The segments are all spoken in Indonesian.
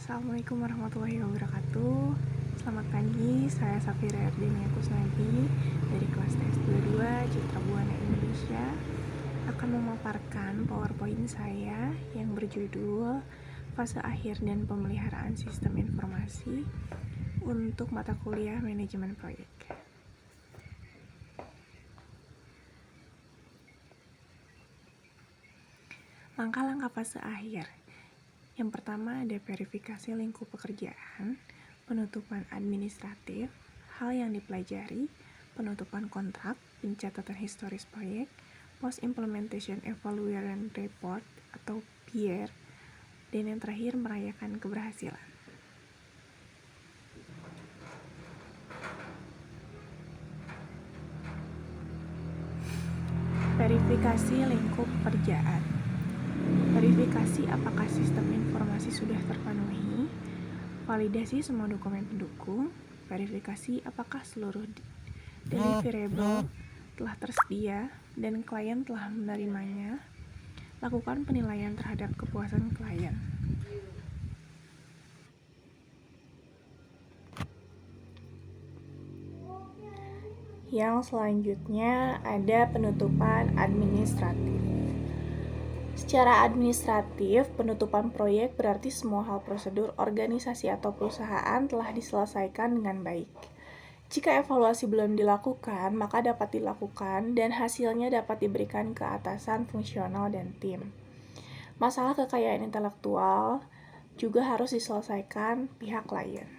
Assalamualaikum warahmatullahi wabarakatuh. Selamat pagi, saya Safira Ardenia Kusnadi dari kelas TS22 Citra Buana Indonesia akan memaparkan PowerPoint saya yang berjudul Fase Akhir dan Pemeliharaan Sistem Informasi untuk mata kuliah Manajemen Proyek. Langkah-langkah fase akhir. Yang pertama ada verifikasi lingkup pekerjaan, penutupan administratif, hal yang dipelajari, penutupan kontrak, pencatatan historis proyek, Post Implementation Evaluation Report atau PIER, dan yang terakhir merayakan keberhasilan. Verifikasi lingkup pekerjaan. Verifikasi apakah sistem informasi sudah terpenuhi, validasi semua dokumen pendukung, verifikasi apakah seluruh deliverable telah tersedia dan klien telah menerimanya, lakukan penilaian terhadap kepuasan klien. Yang selanjutnya ada penutupan administratif. Secara administratif, penutupan proyek berarti semua hal prosedur organisasi atau perusahaan telah diselesaikan dengan baik. Jika evaluasi belum dilakukan, maka dapat dilakukan dan hasilnya dapat diberikan ke atasan fungsional dan tim. Masalah kekayaan intelektual juga harus diselesaikan pihak klien.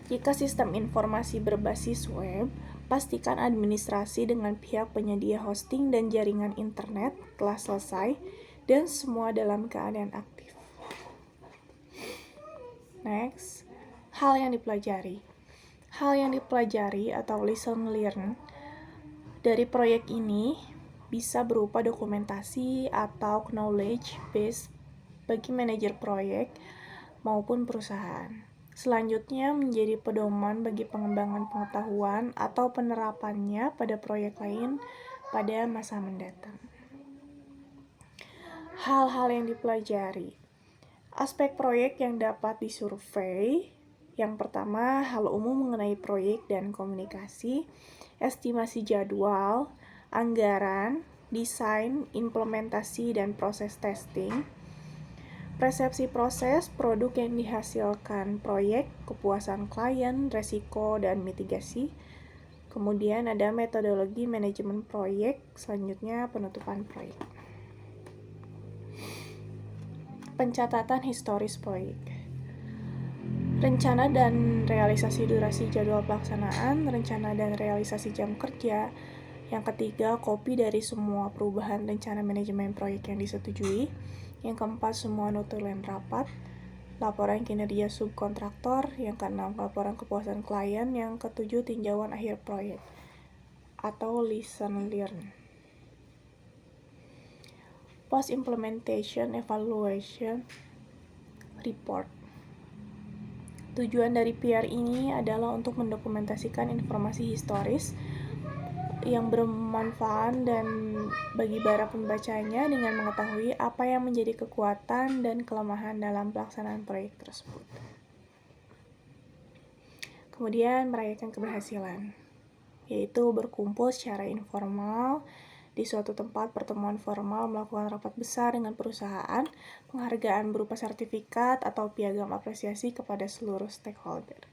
Jika sistem informasi berbasis web, pastikan administrasi dengan pihak penyedia hosting dan jaringan internet telah selesai dan semua dalam keadaan aktif. Next, hal yang dipelajari. Hal yang dipelajari atau lesson learned dari proyek ini bisa berupa dokumentasi atau knowledge base bagi manajer proyek maupun perusahaan. Selanjutnya menjadi pedoman bagi pengembangan pengetahuan atau penerapannya pada proyek lain pada masa mendatang. Hal-hal yang dipelajari. Aspek proyek yang dapat disurvei. Yang pertama, hal umum mengenai proyek dan komunikasi, estimasi jadwal, anggaran, desain, implementasi, dan proses testing. Persepsi proses, produk yang dihasilkan proyek, kepuasan klien, resiko, dan mitigasi. Kemudian ada metodologi manajemen proyek, selanjutnya penutupan proyek. Pencatatan historis proyek. Rencana dan realisasi durasi jadwal pelaksanaan, rencana dan realisasi jam kerja. Yang ketiga, kopi dari semua perubahan rencana manajemen proyek yang disetujui. Yang keempat, semua notulen rapat. Laporan kinerja subkontraktor. Yang keenam, laporan kepuasan klien. Yang ketujuh, tinjauan akhir proyek atau lesson learned. Post Implementation Evaluation Report. Tujuan dari PIER ini adalah untuk mendokumentasikan informasi historis yang bermanfaat dan bagi para pembacanya dengan mengetahui apa yang menjadi kekuatan dan kelemahan dalam pelaksanaan proyek tersebut. Kemudian merayakan keberhasilan, yaitu berkumpul secara informal di suatu tempat pertemuan formal, melakukan rapat besar dengan perusahaan, penghargaan berupa sertifikat atau piagam apresiasi kepada seluruh stakeholder.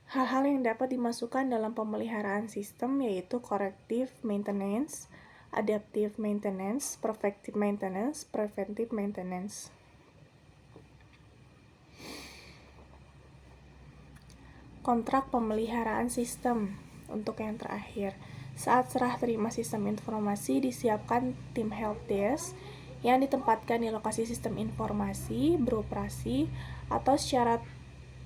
Hal-hal yang dapat dimasukkan dalam pemeliharaan sistem yaitu corrective maintenance, adaptive maintenance, preventive maintenance. Kontrak pemeliharaan sistem untuk yang terakhir. Saat serah terima sistem informasi, disiapkan tim helpdesk yang ditempatkan di lokasi sistem informasi, beroperasi, atau secara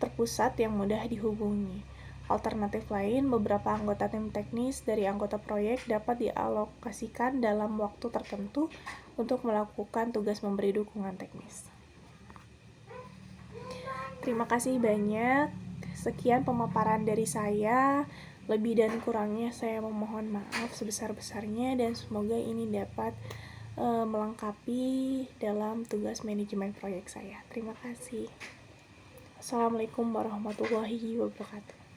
terpusat yang mudah dihubungi. Alternatif lain, beberapa anggota tim teknis dari anggota proyek dapat dialokasikan dalam waktu tertentu untuk melakukan tugas memberi dukungan teknis. Terima kasih banyak. Sekian pemaparan dari saya. Lebih dan kurangnya saya memohon maaf sebesar-besarnya dan semoga ini dapat melengkapi dalam tugas manajemen proyek saya. Terima kasih. Assalamualaikum warahmatullahi wabarakatuh.